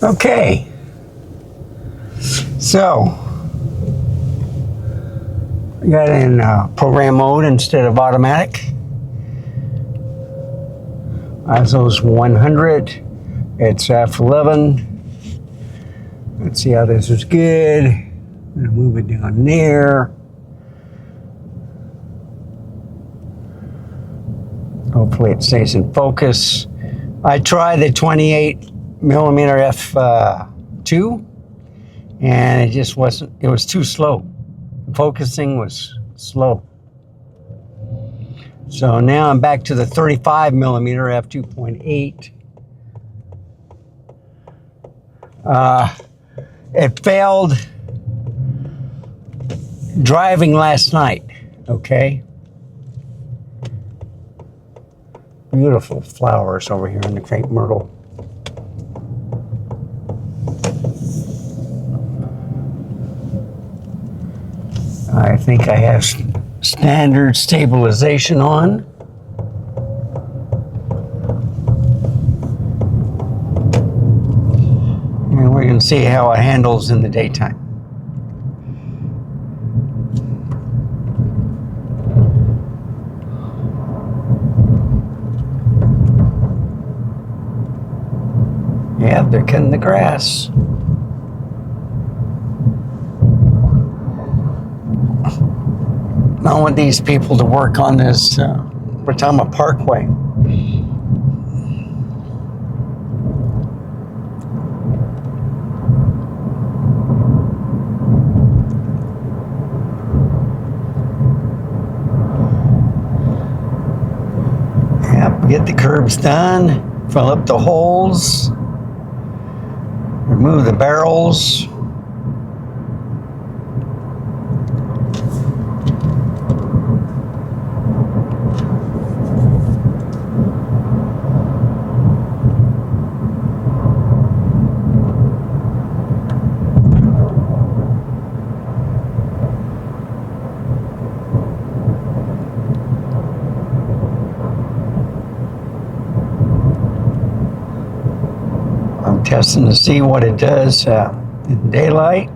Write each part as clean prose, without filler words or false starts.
Okay, so I got it in program mode instead of automatic. ISO's 100. It's F11. Let's see how this is good. I'm gonna move it down there. Hopefully it stays in focus. I tried the 28mm f2 and it just wasn't, it was too slow. Focusing was slow. So now I'm back to the 35mm f2.8. It failed driving last night, okay? Beautiful flowers over here in the crepe myrtle. I think I have standard stabilization on. And we're going to see how it handles in the daytime. Yeah, they're cutting the grass. I want these people to work on this Retama Parkway. Yep, get the curbs done, fill up the holes, remove the barrels. I'm testing to see what it does in daylight.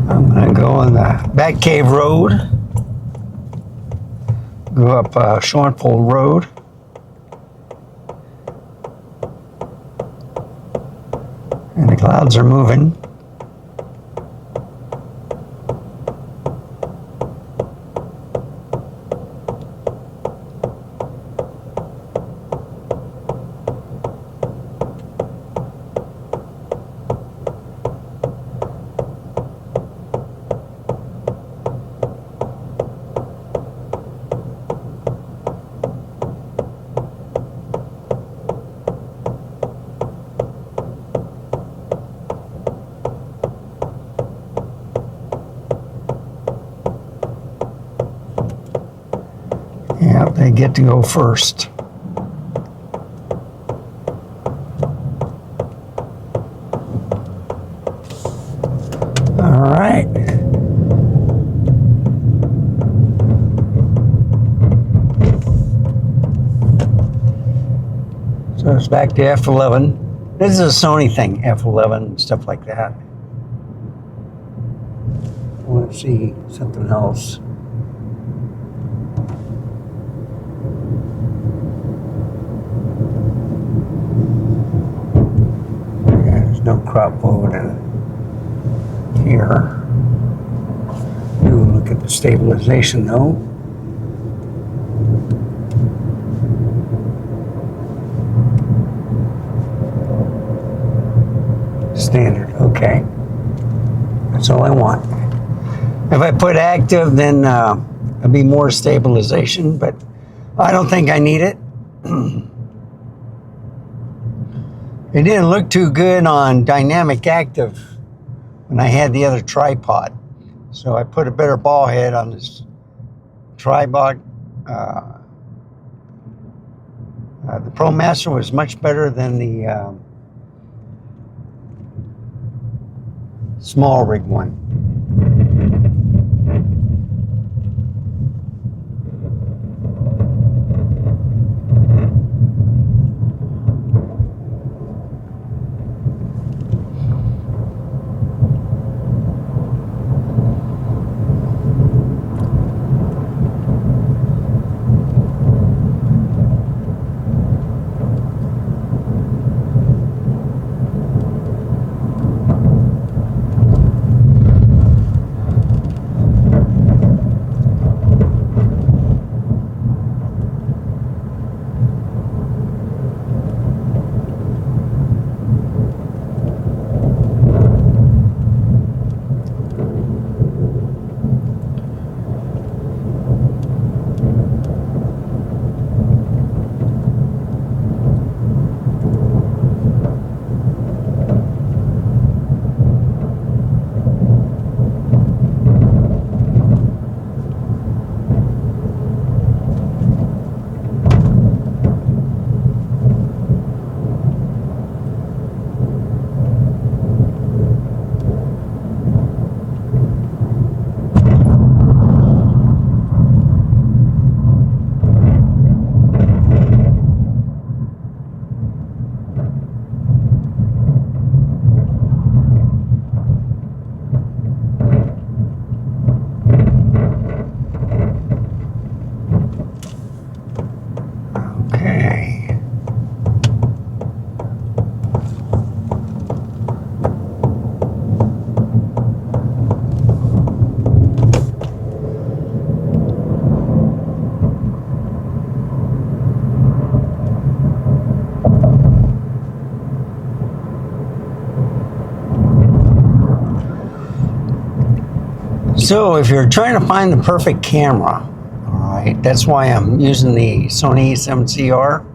I'm going to go on the Back Cave Road. Go up Shornpole Road. And the clouds are moving. Yeah, they get to go first. All right. So it's back to F11. This is a Sony thing, F11 and stuff like that. I want to see something else. No crop mode in here. We'll look at the stabilization though. Standard, okay. That's all I want. If I put active, then there'll be more stabilization, but I don't think I need it. It didn't look too good on dynamic active when I had the other tripod. So I put a better ball head on this tripod The Pro Master was much better than the small rig one. So if you're trying to find the perfect camera, all right, that's why I'm using the Sony A7CR.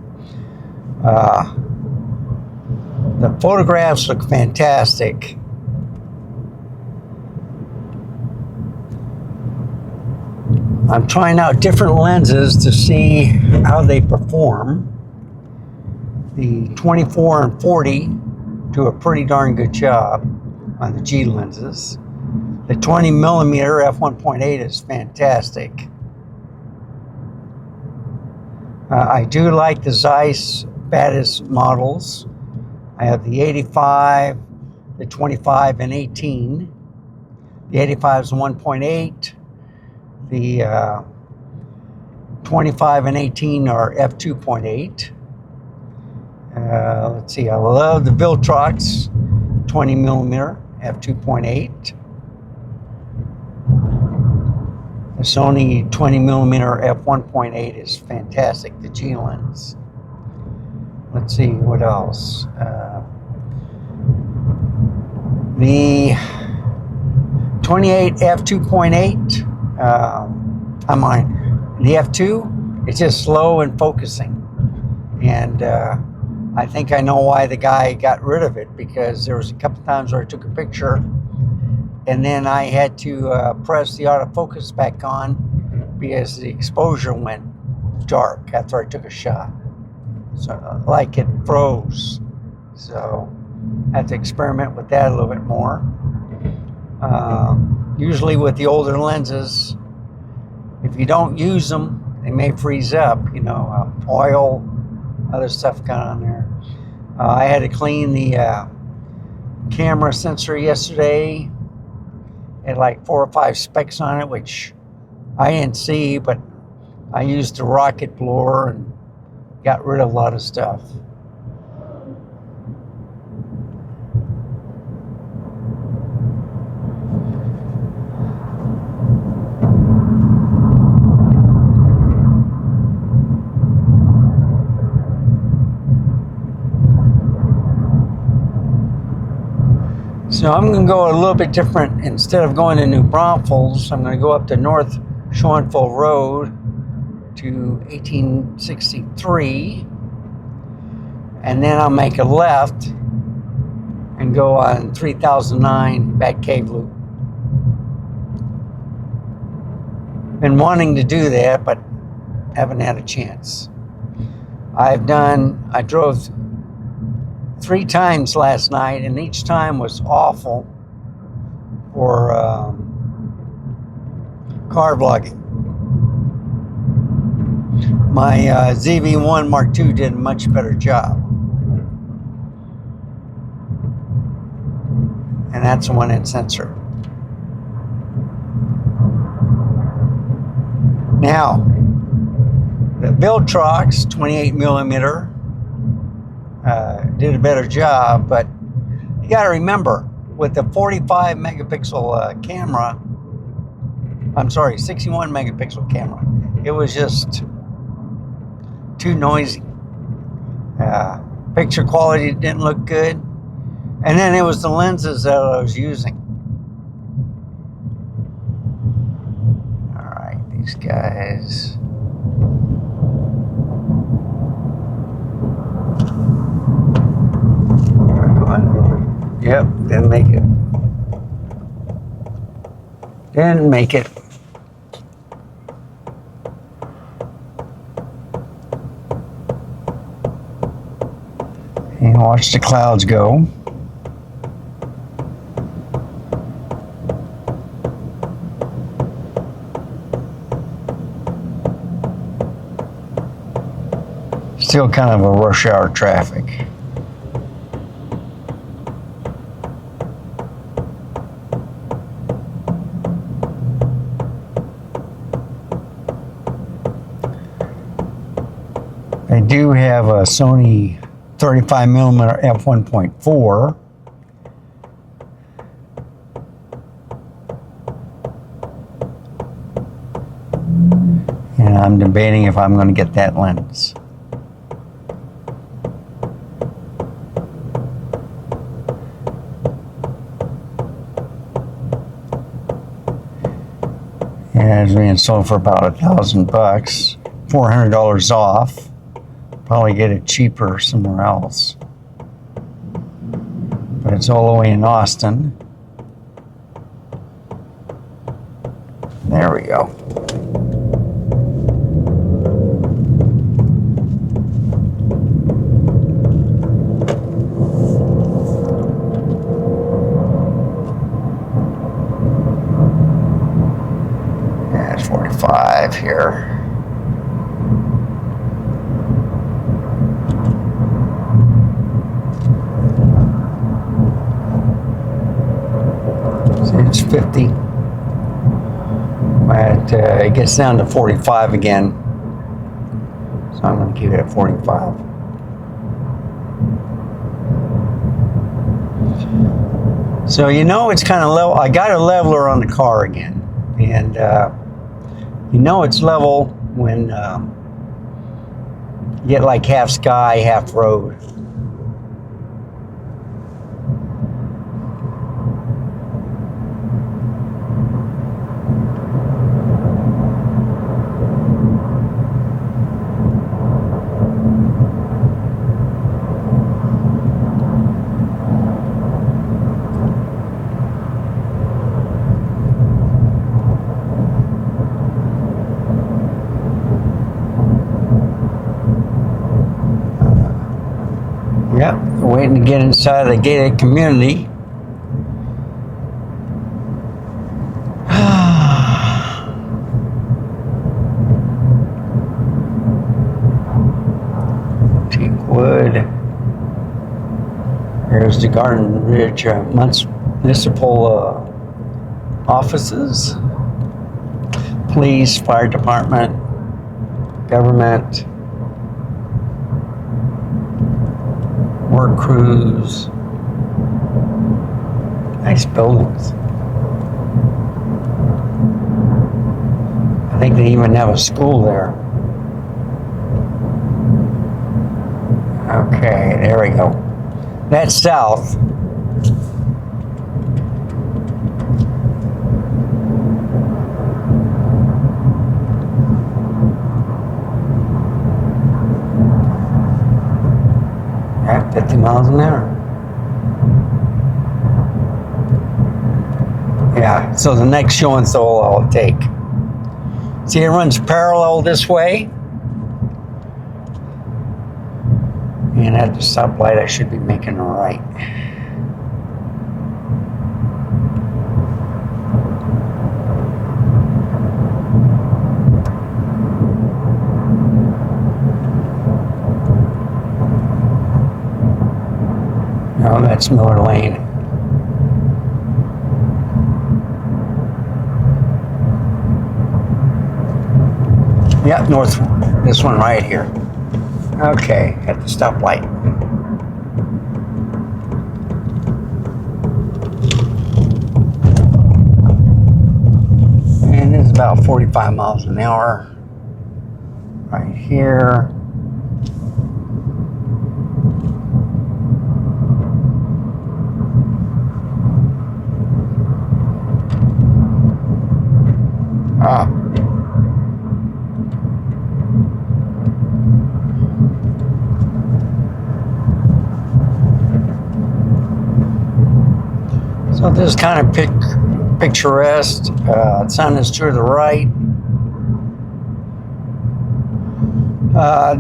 The photographs look fantastic. I'm trying out different lenses to see how they perform. The 24 and 40 do a pretty darn good job on the G lenses. The 20 millimeter f1.8 is fantastic. I do like the Zeiss Batis models. I have the 85, the 25 and 18. The 85 is 1.8. The 25 and 18 are f2.8. Let's see, I love the Viltrox 20 millimeter f2.8. The Sony 20 millimeter f1.8 is fantastic, the G lens. Let's see, what else? The 28 f2.8, I'm on the f2, it's just slow and focusing. And I think I know why the guy got rid of it, because there was a couple times where I took a picture and then I had to press the autofocus back on because the exposure went dark after I took a shot. So like it froze. So I have to experiment with that a little bit more. Usually with the older lenses, if you don't use them, they may freeze up, you know, oil, other stuff got on there. I had to clean the camera sensor yesterday. It had like 4 or 5 specks on it, which I didn't see, but I used the rocket blower and got rid of a lot of stuff. So I'm going to go a little bit different. Instead of going to New Braunfels, I'm going to go up to North Schoenfeld Road to 1863, and then I'll make a left and go on 3009 Bat Cave Loop. Been wanting to do that, but haven't had a chance. I drove 3 times last night, and each time was awful for car vlogging. My ZV-1 Mark II did a much better job. And that's the one that's censored. Now, the Viltrox 28 millimeter did a better job, but you got to remember, with the 45 megapixel camera, I'm sorry, 61 megapixel camera, it was just too noisy. Picture quality didn't look good, and then it was the lenses that I was using. All right, these guys. Yep, didn't make it. Didn't make it. And watch the clouds go. Still kind of a rush hour traffic. I do have a Sony 35 millimeter f1.4. And I'm debating if I'm going to get that lens. It has been sold for about $1,000, $400 off. Probably get it cheaper somewhere else. But it's all the way in Austin. There we go. That's 45 here. It's 50, but it gets down to 45 again, so I'm going to keep it at 45. So you know it's kind of level. I got a leveler on the car again, and you know it's level when you get like half sky, half road. Yep, waiting to get inside the gated community. Teakwood. There's the Garden Ridge municipal offices, police, fire department, government. Work crews, nice buildings. I think they even have a school there. Okay, there we go. That's south. At 50 miles an hour. Yeah, so the next show and so I'll take. See, it runs parallel this way. And at the stoplight, I should be making a right. No, that's Miller Lane. Yep, north. This one right here. Okay, at the stoplight. And it's about 45 miles an hour. Right here. So this is kind of picturesque. Sun is to the right.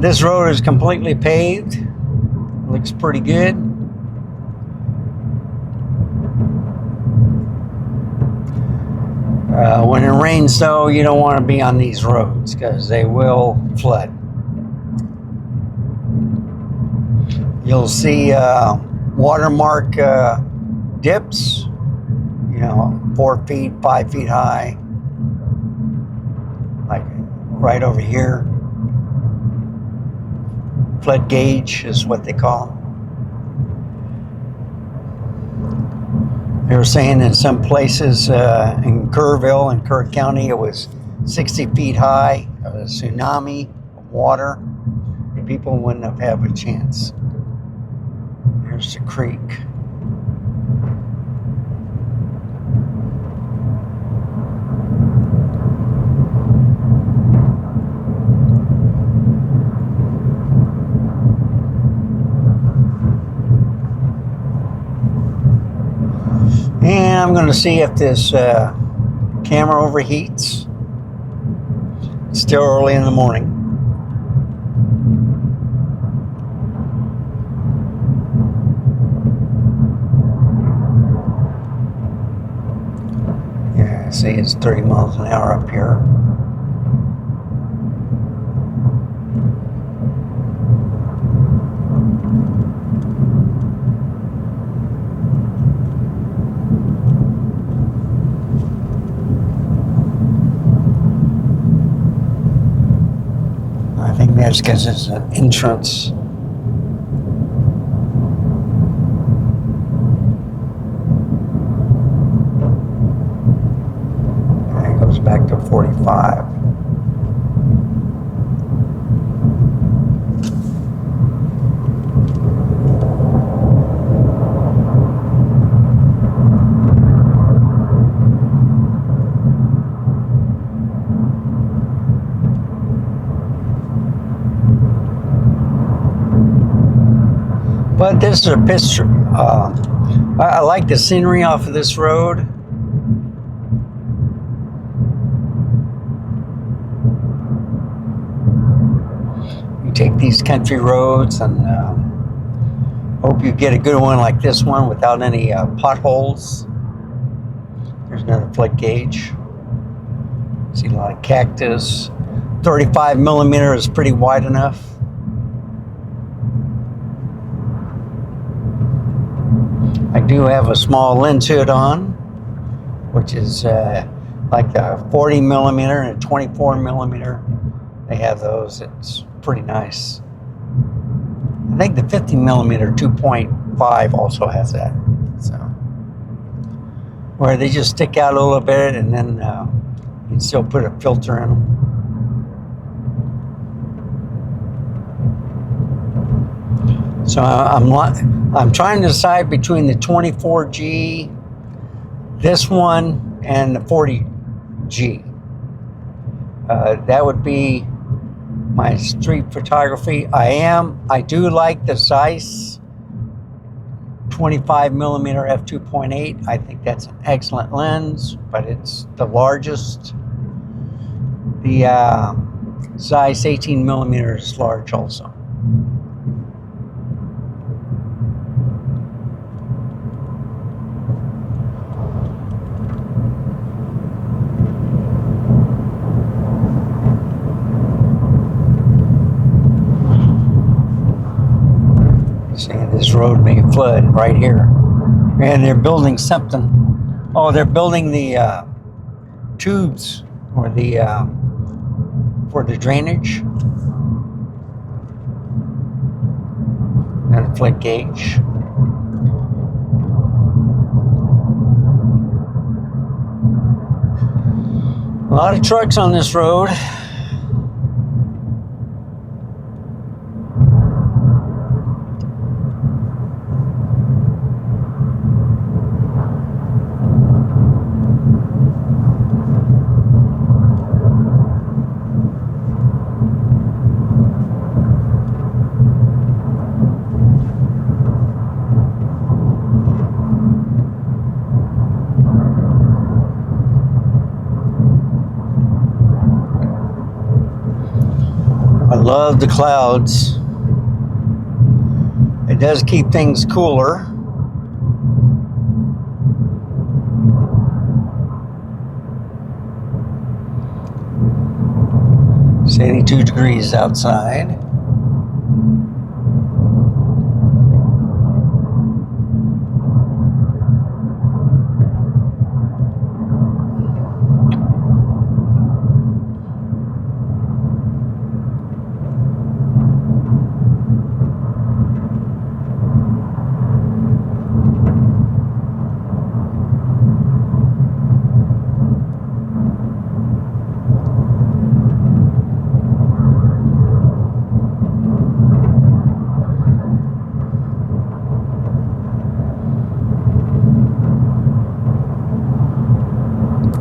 This road is completely paved. Looks pretty good. When it rains, though, you don't want to be on these roads because they will flood. You'll see watermark dips, 4 feet, 5 feet high, like right over here. Flood gauge is what they call them. They were saying in some places in Kerrville and Kerr County, it was 60 feet high, a tsunami of water. People wouldn't have had a chance. There's the creek. And I'm going to see if this camera overheats. It's still early in the morning. Yeah, see, it's 30 miles an hour up here. I think that's because it's an entrance. And it goes back to 45. But this is a picture. I like the scenery off of this road. You take these country roads and hope you get a good one like this one without any potholes. There's another flood gauge. See a lot of cactus. 35 millimeter is pretty wide enough. I do have a small lens hood on, which is like a 40 millimeter and a 24 millimeter. They have those. It's pretty nice. I think the 50 millimeter 2.5 also has that. So, where they just stick out a little bit, and then you can still put a filter in them. So I'm trying to decide between the 24G, this one, and the 40G. That would be my street photography. I do like the Zeiss 25 millimeter f2.8. I think that's an excellent lens, but it's the largest. The Zeiss 18 millimeter is large also. this road may flood right here. And they're building something. Oh, they're building the tubes or the for the drainage. And a flood gauge. A lot of trucks on this road. I love the clouds. It does keep things cooler. It's 82 degrees outside.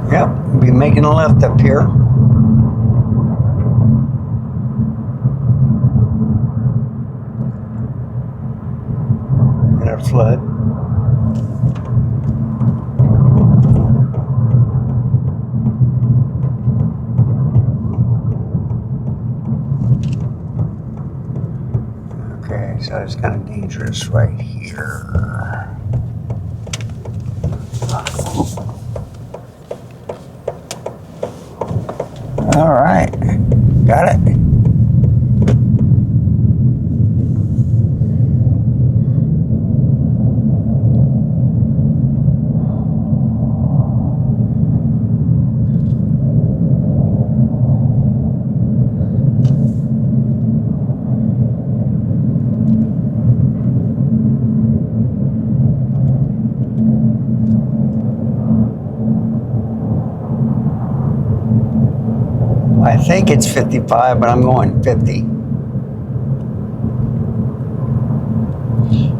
Yep, we'll be making a left up here. And a flood. Okay, so it's kind of dangerous right here. All right, got it. I think it's 55, but I'm going 50.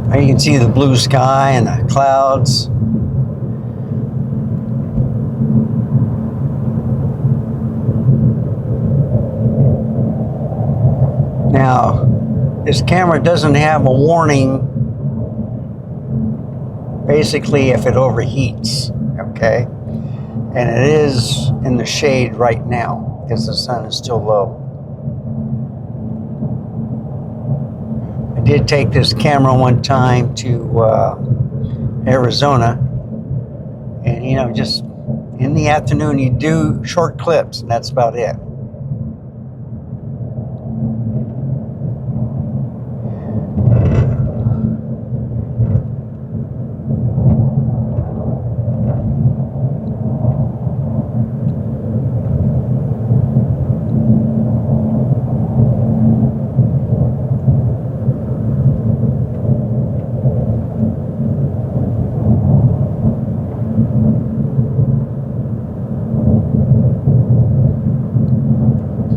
Now you can see the blue sky and the clouds. Now, this camera doesn't have a warning, basically, if it overheats, okay? And it is in the shade right now, because the sun is still low. I did take this camera one time to Arizona, and you know, just in the afternoon you do short clips, and that's about it.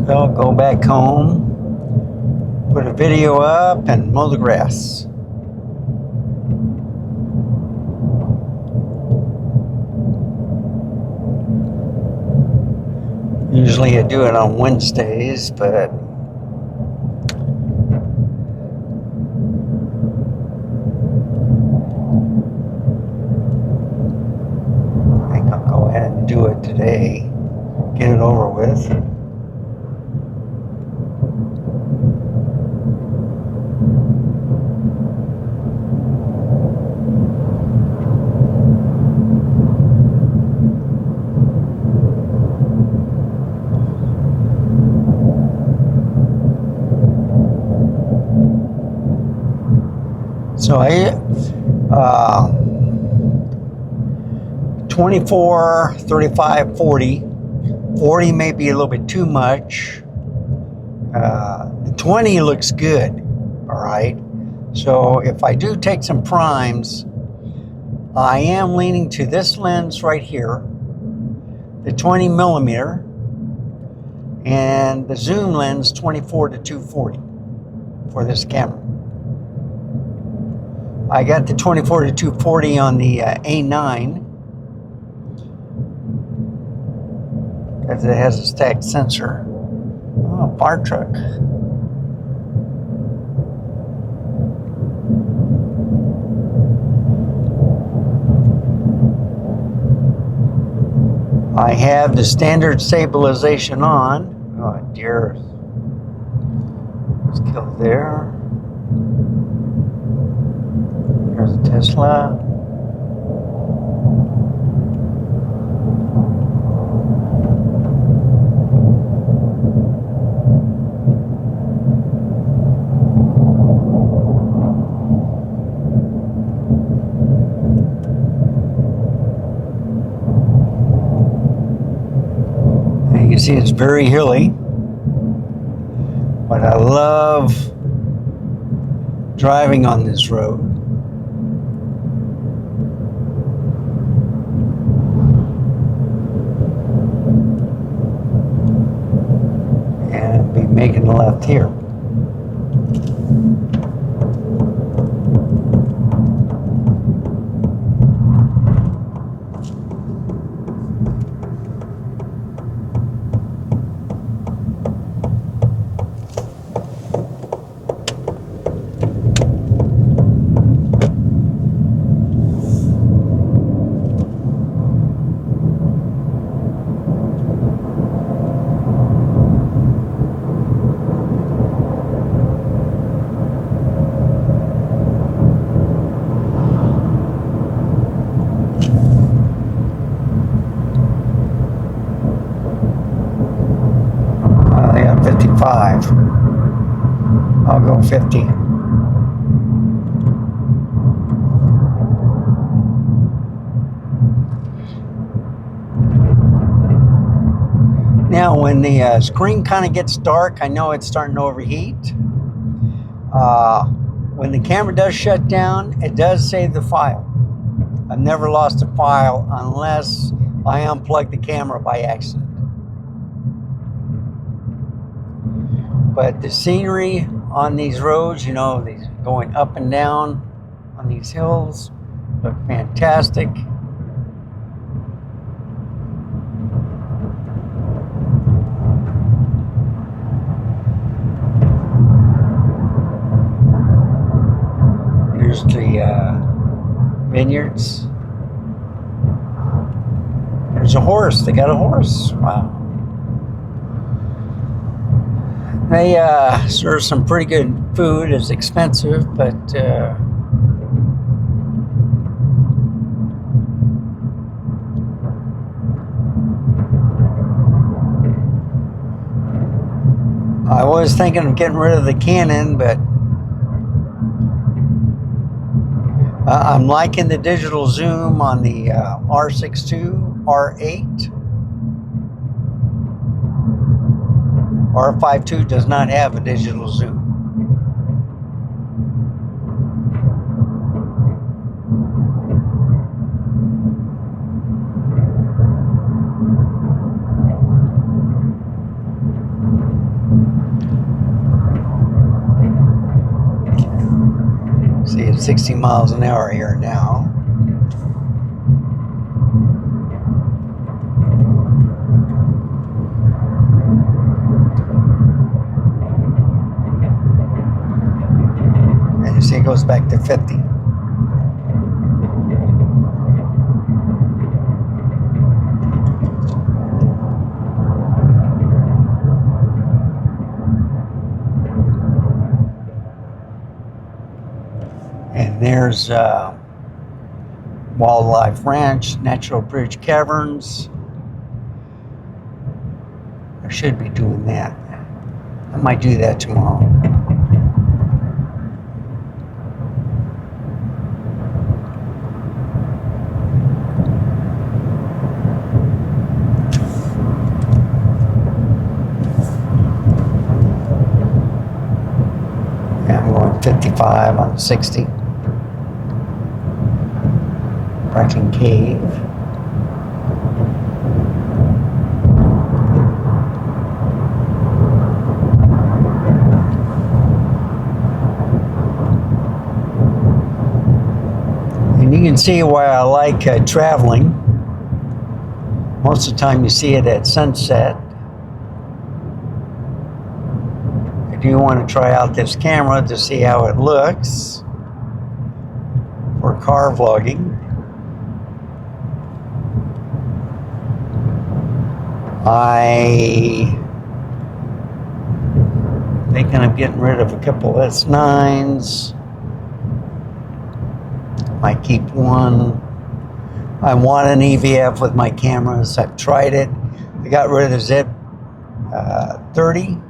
So go back home, put a video up, and mow the grass. Usually I do it on Wednesdays, but I think I'll go ahead and do it today, get it over with. So I 24, 35, 40. 40 may be a little bit too much. The 20 looks good, all right? So if I do take some primes, I am leaning to this lens right here, the 20 millimeter, and the zoom lens 24 to 240 for this camera. I got the 24 to 240 on the A9 because it has a stacked sensor. Oh, fire truck. I have the standard stabilization on. Oh, dear. Let's kill there. There's a Tesla. And you can see it's very hilly, but I love driving on this road. And be making the left here. They got 55. I'll go 50. Now, when the screen kind of gets dark, I know it's starting to overheat. When the camera does shut down, it does save the file. I've never lost a file unless I unplug the camera by accident. But the scenery on these roads, you know, these going up and down on these hills, look fantastic. Here's the vineyards. There's a horse. They got a horse. Wow. They serve some pretty good food. It's expensive, but I was thinking of getting rid of the Canon, but I'm liking the digital zoom on the R6II, R8. R5II does not have a digital zoom. See, it's 60 miles an hour here now. And you see it goes back to 50. And there's Wildlife Ranch, Natural Bridge Caverns. I should be doing that. I might do that tomorrow. I'm going 55 on 60. Wrecking Cave. And you can see why I like traveling. Most of the time you see it at sunset. I do want to try out this camera to see how it looks for car vlogging. I thinking of getting rid of a couple S9s. Might keep one. I want an EVF with my cameras. I've tried it. I got rid of the Z30.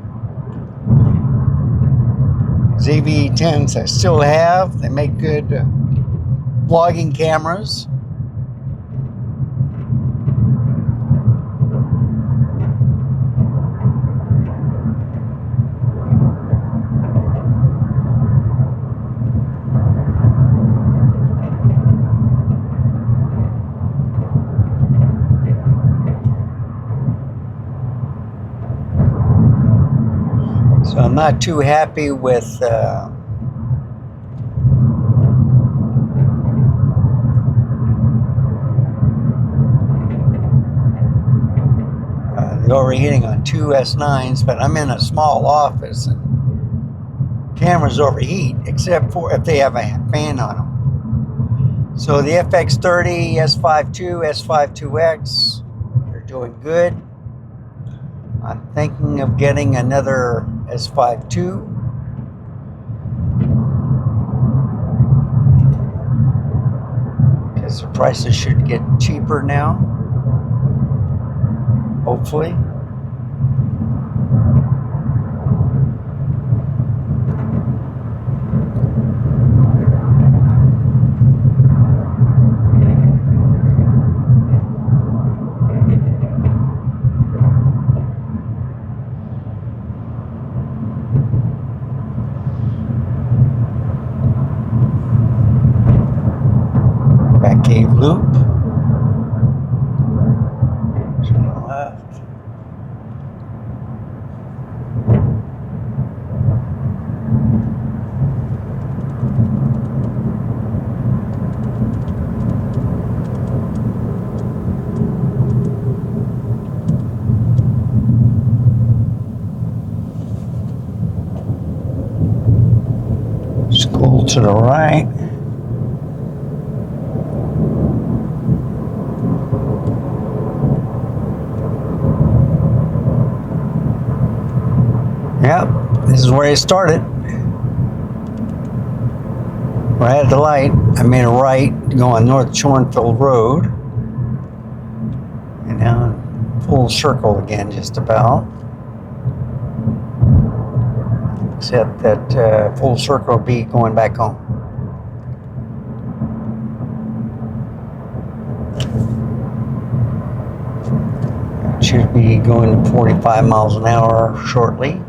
ZV-10s I still have. They make good vlogging cameras. So I'm not too happy with the overheating on two S9s, but I'm in a small office and cameras overheat except for if they have a fan on them. So the FX30, S5 II, S5 IIX, they're doing good. I'm thinking of getting another S5 II. Because the prices should get cheaper now. Hopefully. Back cave loop. To the left. School to the right. Yep, this is where I started. Right at the light, I made a right to go on North Shornfield Road. And now full circle again, just about. Except that full circle will be going back home. Should be going 45 miles an hour shortly.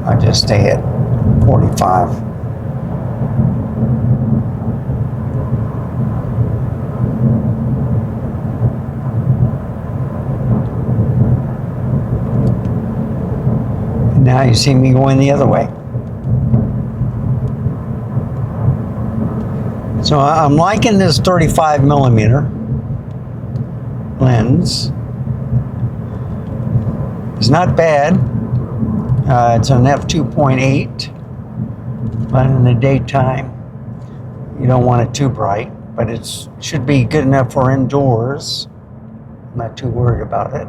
I just stay at 45. And now you see me going the other way. So I'm liking this 35 millimeter lens. It's not bad. It's an f2.8, but in the daytime, you don't want it too bright, but it should be good enough for indoors. I'm not too worried about it.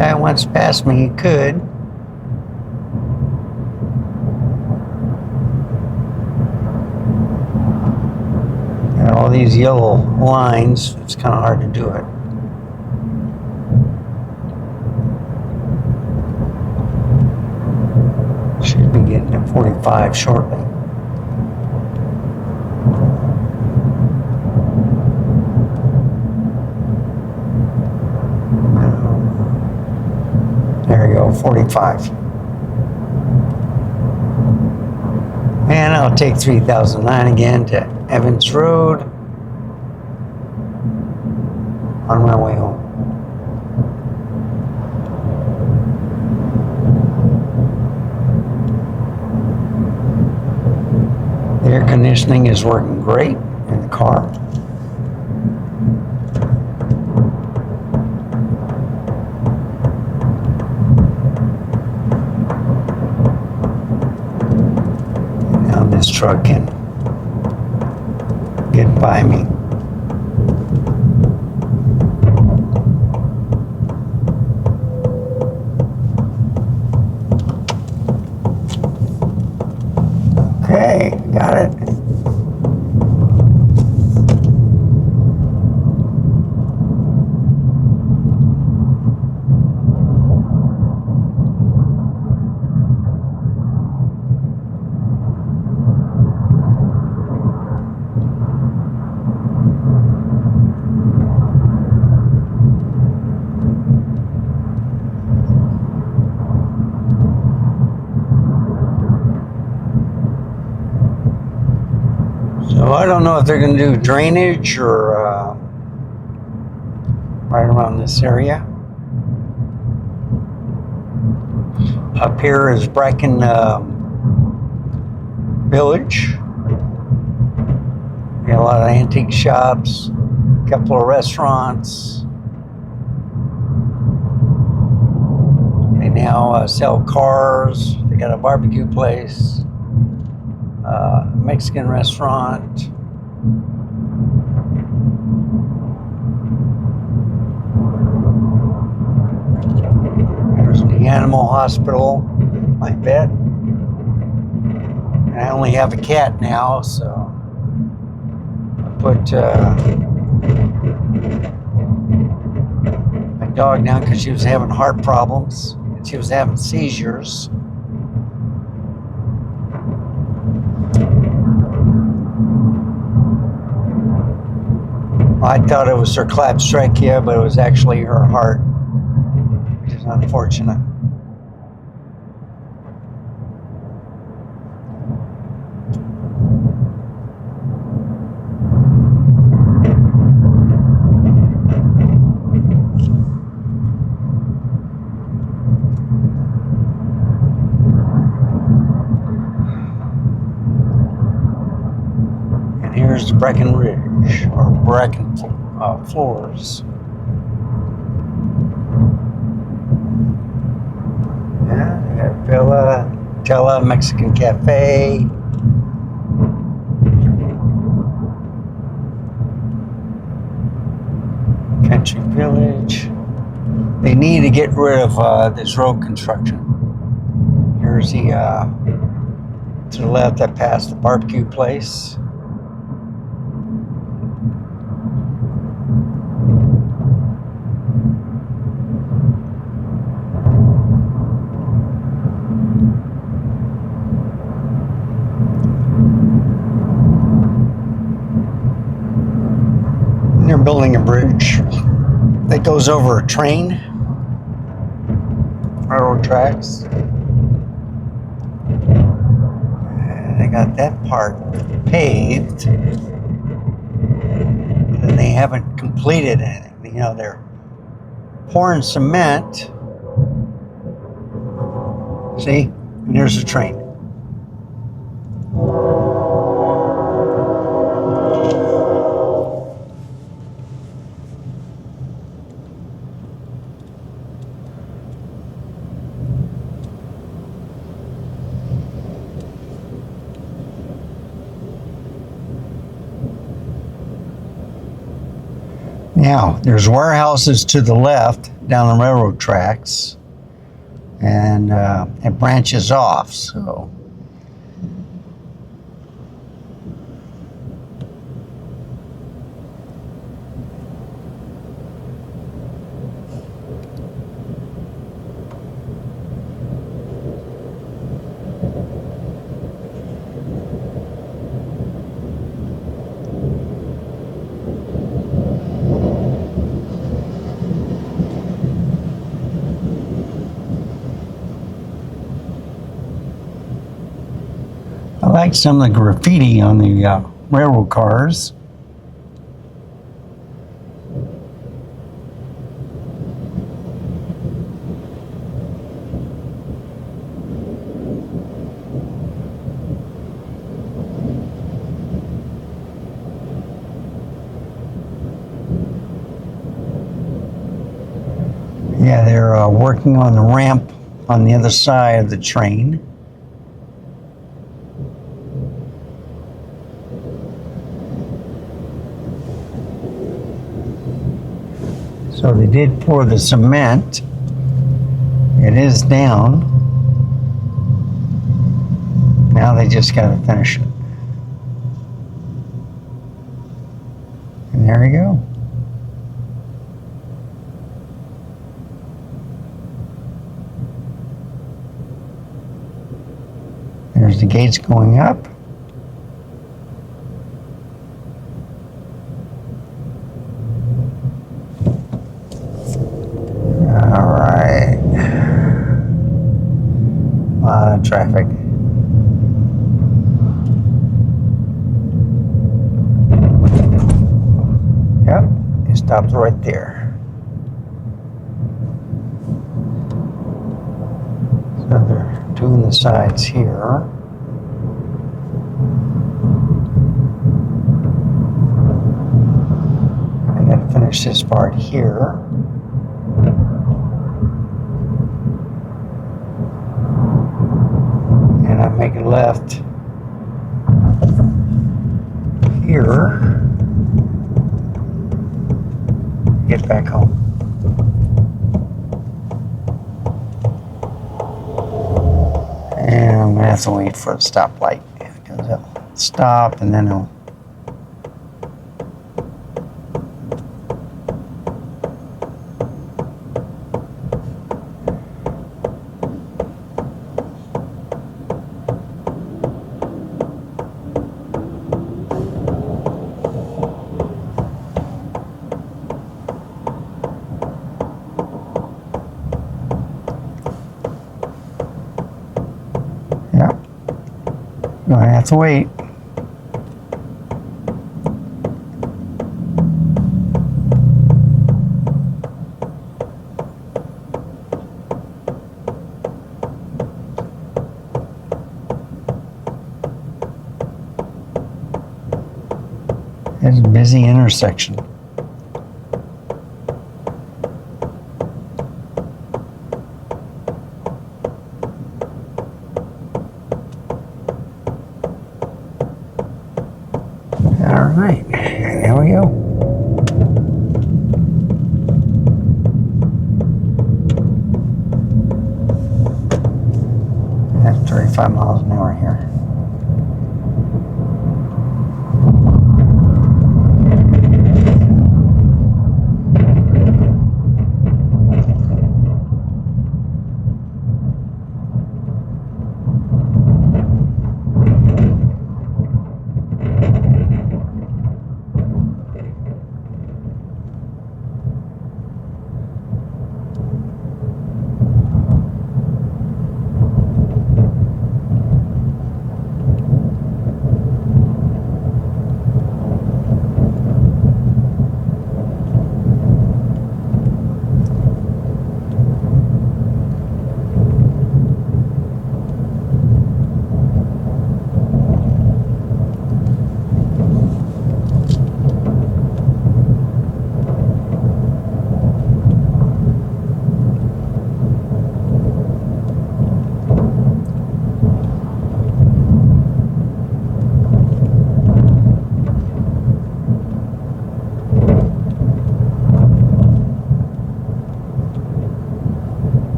Guy wants to pass me, he could. Got all these yellow lines, it's kind of hard to do it. Should be getting to 45 shortly. There you go, 45. And I'll take 3009 again to Evans Road on my way home. The air conditioning is working great in the car. This truck can get by me. Okay, got it. So I don't know if they're going to do drainage or right around this area. Up here is Bracken Village. Got a lot of antique shops, a couple of restaurants. They now sell cars. They got a barbecue place. Mexican restaurant. There's the animal hospital, my vet. And I only have a cat now, so I put my dog down because she was having heart problems and she was having seizures. I thought it was her claptrachea, but it was actually her heart, which is unfortunate. And here's the Bracken Ridge, or Bracken Floors. Yeah, they got Villa, Tella, Mexican Cafe. Country Village. They need to get rid of this road construction. Here's the, to the left, I passed the barbecue place. They're building a bridge that goes over a train, railroad tracks. And they got that part paved, and they haven't completed anything. You know, they're pouring cement. See, and there's a train. Now, there's warehouses to the left. down the railroad tracks, and it branches off. So I like some of the graffiti on the railroad cars. Yeah, they're working on the ramp on the other side of the train. So they did pour the cement. It is down. Now they just got to finish it. And there we go. There's the gates going up. All right. A lot of traffic. Yep, it stopped right there. So they're doing the sides here. I got to finish this part here. And I'm making left here. Get back home. And I'm gonna have to wait for the stoplight because it'll stop and then it'll. Yeah, gonna have to wait. It's a busy intersection. All right, there we go. That's 35 miles an hour here.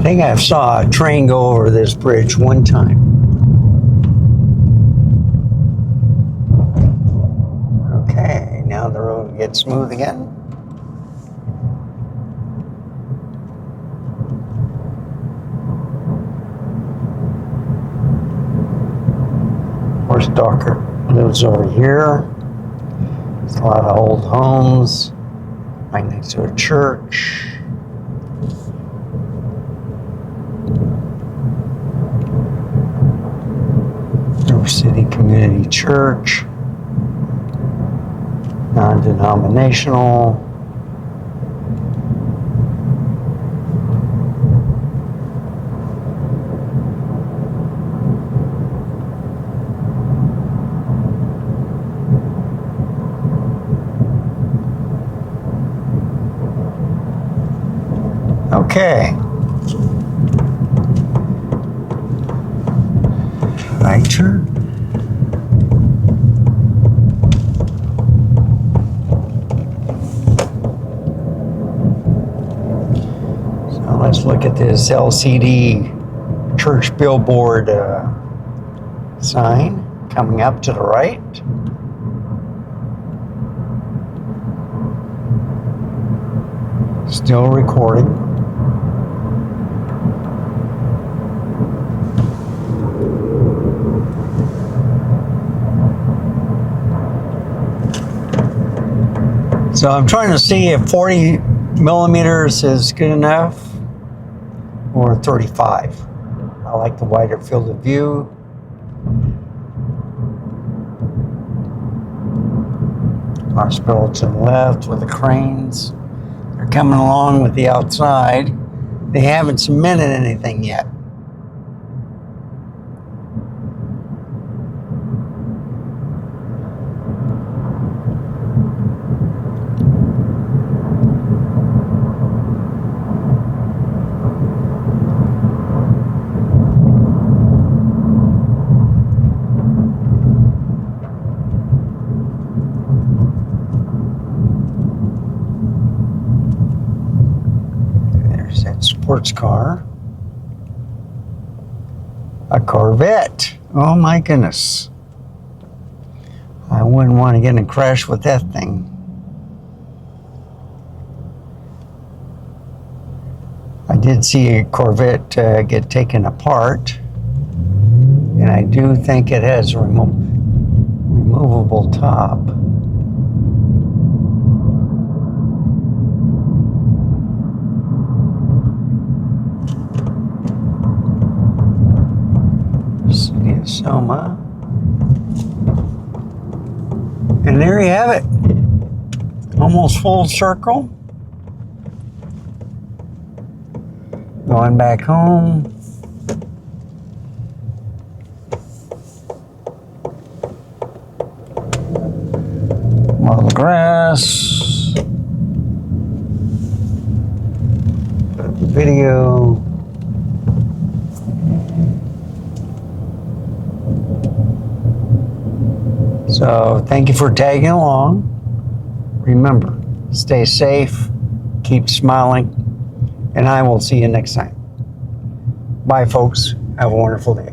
think I saw a train go over this bridge one time. Okay, now the road gets smooth again. Horse Stalker lives over here. There's a lot of old homes right next to a church. River City Community Church. Non-denominational. Okay. Right turn. So let's look at this LCD church billboard sign coming up to the right. Still recording. So I'm trying to see if 40 millimeters is good enough or 35. I like the wider field of view. Hospital to the left with the cranes. They're coming along with the outside. They haven't cemented anything yet. That sports car, a Corvette. Oh my goodness, I wouldn't want to get in a crash with that thing. I did see a Corvette get taken apart, and I do think it has a removable top. Soma. And there you have it. Almost full circle. Going back home. Mow the grass. Video. So thank you for tagging along. Remember, stay safe, keep smiling, and I will see you next time. Bye, folks. Have a wonderful day.